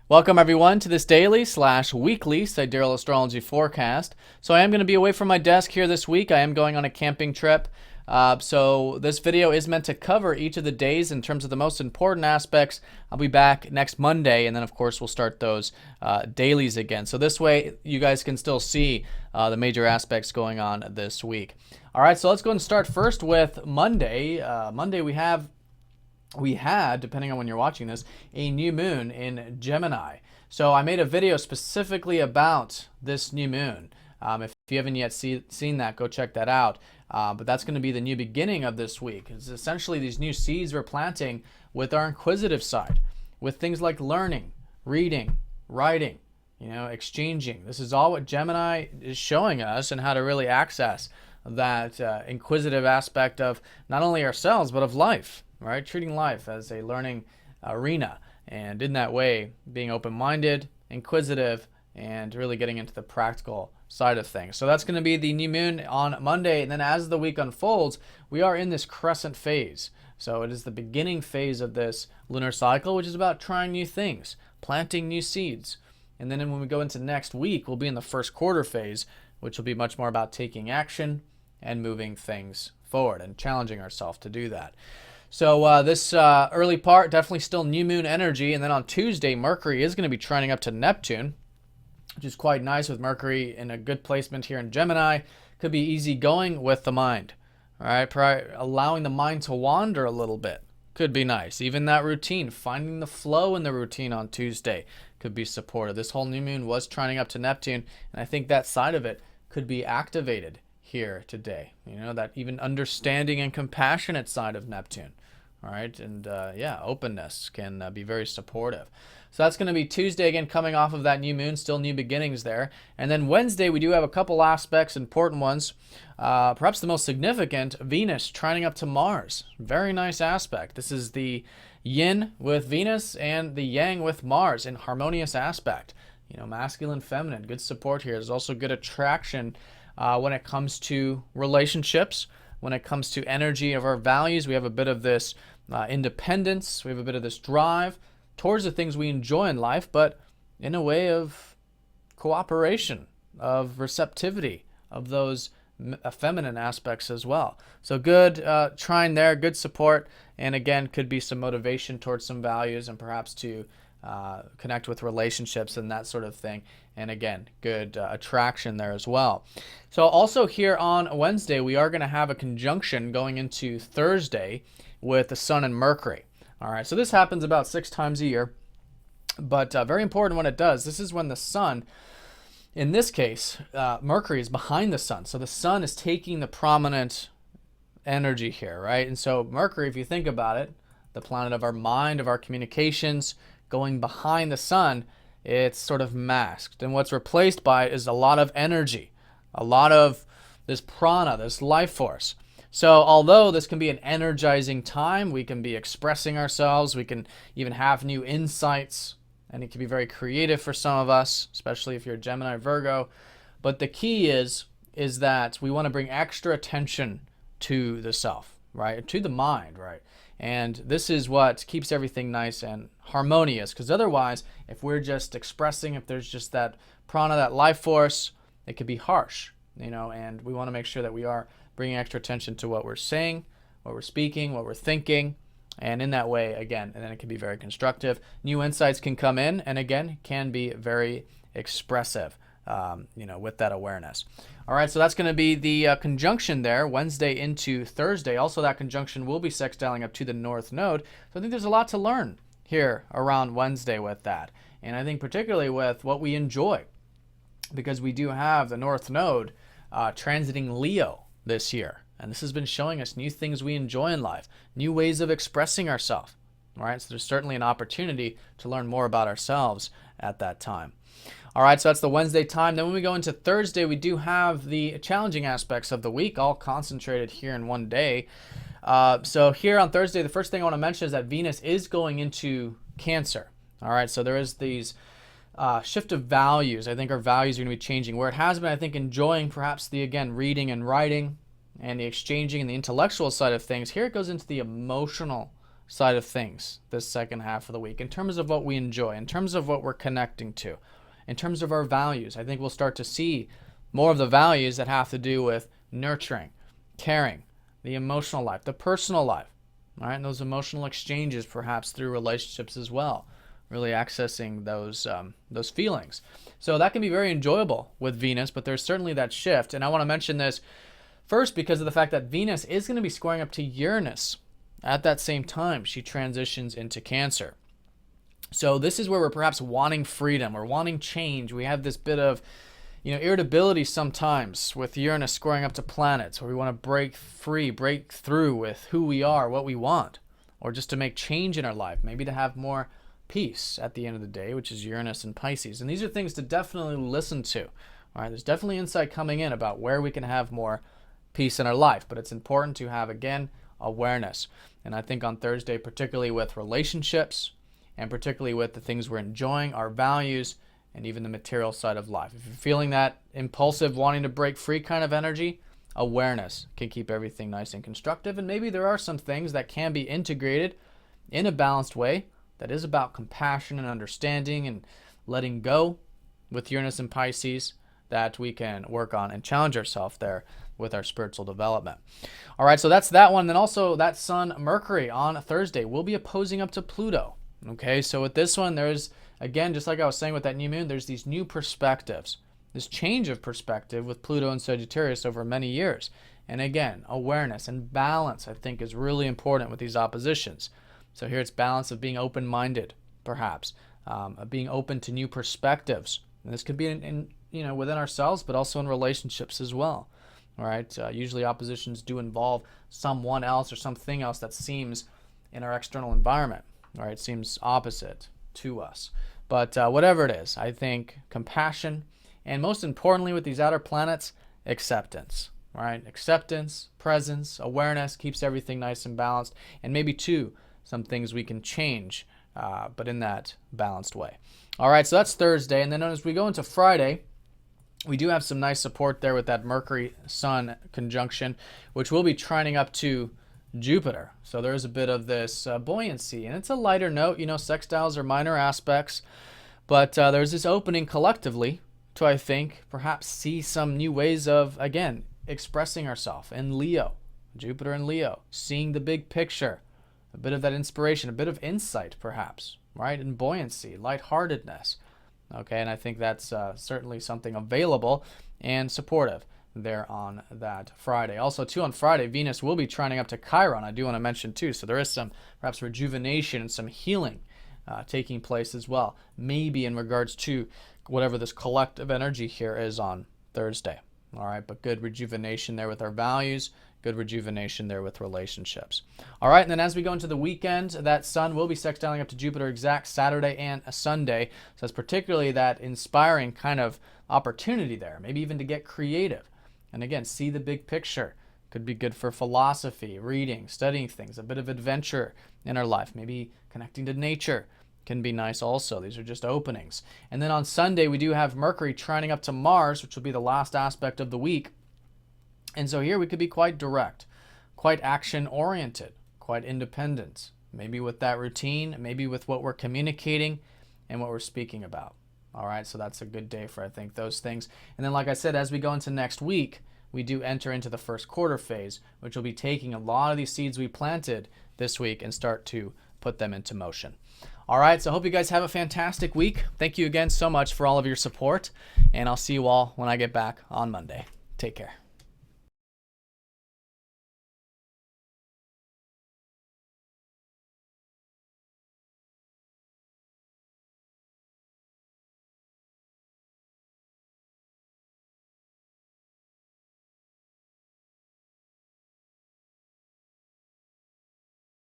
Welcome everyone to this daily / weekly Sidereal Astrology forecast. So I am going to be away from my desk here this week. I am going on a camping trip. So this video is meant to cover each of the days in terms of the most important aspects. I'll be back next Monday, and then of course we'll start those dailies again. So this way you guys can still see the major aspects going on this week. All right, so let's go and start first with Monday. Monday we had, depending on when you're watching this, a new moon in Gemini. So I made a video specifically about this new moon. If you haven't yet seen that, go check that out. But that's going to be the new beginning of this week. It's essentially these new seeds we're planting with our inquisitive side, with things like learning, reading, writing, exchanging. This is all what Gemini is showing us, and how to really access that inquisitive aspect of not only ourselves, but of life. Right? Treating life as a learning arena, and in that way being open-minded, inquisitive, and really getting into the practical side of things. So that's going to be the new moon on Monday, and then as the week unfolds, we are in this crescent phase. So it is the beginning phase of this lunar cycle, which is about trying new things, planting new seeds. And then when we go into next week, we'll be in the first quarter phase, which will be much more about taking action and moving things forward and challenging ourselves to do that. So this early part, definitely still new moon energy. And then on Tuesday, Mercury is going to be trining up to Neptune, which is quite nice with Mercury in a good placement here in Gemini. Could be easy going with the mind. All right, allowing the mind to wander a little bit could be nice. Even that routine, finding the flow in the routine on Tuesday could be supportive. This whole new moon was trining up to Neptune, and I think that side of it could be activated here today. That even understanding and compassionate side of Neptune. All right, and openness can be very supportive. So that's going to be Tuesday, again, coming off of that new moon, still new beginnings there. And then Wednesday, we do have a couple aspects, important ones. Perhaps the most significant, Venus trining up to Mars. Very nice aspect. This is the yin with Venus and the yang with Mars in harmonious aspect. Masculine, feminine, good support here. There's also good attraction when it comes to relationships, when it comes to energy of our values. We have a bit of this independence, we have a bit of this drive towards the things we enjoy in life, but in a way of cooperation, of receptivity, of those feminine aspects as well. So good trine there, good support, and again, could be some motivation towards some values, and perhaps to connect with relationships and that sort of thing. And again, good attraction there as well. So also here on Wednesday, we are going to have a conjunction going into Thursday with the Sun and Mercury. All right, so this happens about 6 times a year, but very important when it does. This is when the Sun, in this case, Mercury is behind the Sun. So the Sun is taking the prominent energy here, right? And so Mercury, if you think about it, the planet of our mind, of our communications, going behind the Sun, it's sort of masked. And what's replaced by it is a lot of energy, a lot of this prana, this life force. So although this can be an energizing time, we can be expressing ourselves, we can even have new insights, and it can be very creative for some of us, especially if you're Gemini, Virgo. But the key is that we want to bring extra attention to the self, right? To the mind, right? And this is what keeps everything nice and harmonious, because otherwise, if we're just expressing, if there's just that prana, that life force, it could be harsh, and we want to make sure that we are bringing extra attention to what we're saying, what we're speaking, what we're thinking, and in that way, again, and then it can be very constructive. New insights can come in, and again, can be very expressive, with that awareness. All right, so that's going to be the conjunction there, Wednesday into Thursday. Also, that conjunction will be sextiling up to the North Node. So I think there's a lot to learn here around Wednesday with that. And I think particularly with what we enjoy, because we do have the North Node transiting Leo this year. And this has been showing us new things we enjoy in life, new ways of expressing ourselves. All right, so there's certainly an opportunity to learn more about ourselves at that time. All right, so that's the Wednesday time. Then when we go into Thursday, we do have the challenging aspects of the week all concentrated here in one day. So here on Thursday, the first thing I want to mention is that Venus is going into Cancer. All right, so there is these shift of values. I think our values are going to be changing. Where it has been, I think, enjoying perhaps the, again, reading and writing and the exchanging and the intellectual side of things, here it goes into the emotional side of things this second half of the week, in terms of what we enjoy, in terms of what we're connecting to, in terms of our values. I think we'll start to see more of the values that have to do with nurturing, caring, the emotional life, the personal life, all right, and those emotional exchanges perhaps through relationships as well, really accessing those feelings. So that can be very enjoyable with Venus, but there's certainly that shift. And I want to mention this first because of the fact that Venus is going to be squaring up to Uranus at that same time she transitions into Cancer. So this is where we're perhaps wanting freedom, we're wanting change. We have this bit of irritability sometimes with Uranus squaring up to planets, where we want to break free, break through with who we are, what we want, or just to make change in our life, maybe to have more peace at the end of the day, which is Uranus and Pisces. And these are things to definitely listen to. All right, there's definitely insight coming in about where we can have more peace in our life, but it's important to have, again, awareness. And I think on Thursday, particularly with relationships, and particularly with the things we're enjoying, our values, and even the material side of life. If you're feeling that impulsive, wanting to break free kind of energy, awareness can keep everything nice and constructive. And maybe there are some things that can be integrated in a balanced way that is about compassion and understanding and letting go with Uranus and Pisces that we can work on and challenge ourselves there with our spiritual development. All right, so that's that one. Then also that Sun Mercury on Thursday will be opposing up to Pluto. Okay, so with this one, there's, again, just like I was saying with that new moon, there's these new perspectives, this change of perspective with Pluto and Sagittarius over many years. And again, awareness and balance, I think, is really important with these oppositions. So here it's balance of being open-minded, perhaps, of being open to new perspectives. And this could be in within ourselves, but also in relationships as well. All right, usually oppositions do involve someone else or something else that seems in our external environment. All right, it seems opposite to us. But whatever it is, I think compassion, and most importantly with these outer planets, acceptance. All right, acceptance, presence, awareness keeps everything nice and balanced. And maybe too, some things we can change, but in that balanced way. All right, so that's Thursday. And then as we go into Friday, we do have some nice support there with that Mercury-Sun conjunction, which will be trining up to Jupiter. So there's a bit of this buoyancy, and it's a lighter note. Sextiles are minor aspects, but there's this opening collectively to, I think, perhaps see some new ways of, again, expressing ourselves in Leo, Jupiter and Leo, seeing the big picture, a bit of that inspiration, a bit of insight perhaps, right? And buoyancy, lightheartedness. Okay, and I think that's certainly something available and supportive there on that Friday. Also, too, on Friday, Venus will be trining up to Chiron. I do want to mention, too, so there is some perhaps rejuvenation and some healing taking place as well, maybe in regards to whatever this collective energy here is on Thursday. All right, but good rejuvenation there with our values, good rejuvenation there with relationships. All right, and then as we go into the weekend, that Sun will be sextiling up to Jupiter exact Saturday and a Sunday. So that's particularly that inspiring kind of opportunity there, maybe even to get creative. And again, see the big picture. Could be good for philosophy, reading, studying things, a bit of adventure in our life, maybe connecting to nature can be nice also. These are just openings. And then on Sunday, we do have Mercury trining up to Mars, which will be the last aspect of the week. And so here we could be quite direct, quite action-oriented, quite independent, maybe with that routine, maybe with what we're communicating and what we're speaking about. All right, so that's a good day for, I think, those things. And then, like I said, as we go into next week, we do enter into the first quarter phase, which will be taking a lot of these seeds we planted this week and start to put them into motion. All right, so I hope you guys have a fantastic week. Thank you again so much for all of your support, and I'll see you all when I get back on Monday. Take care.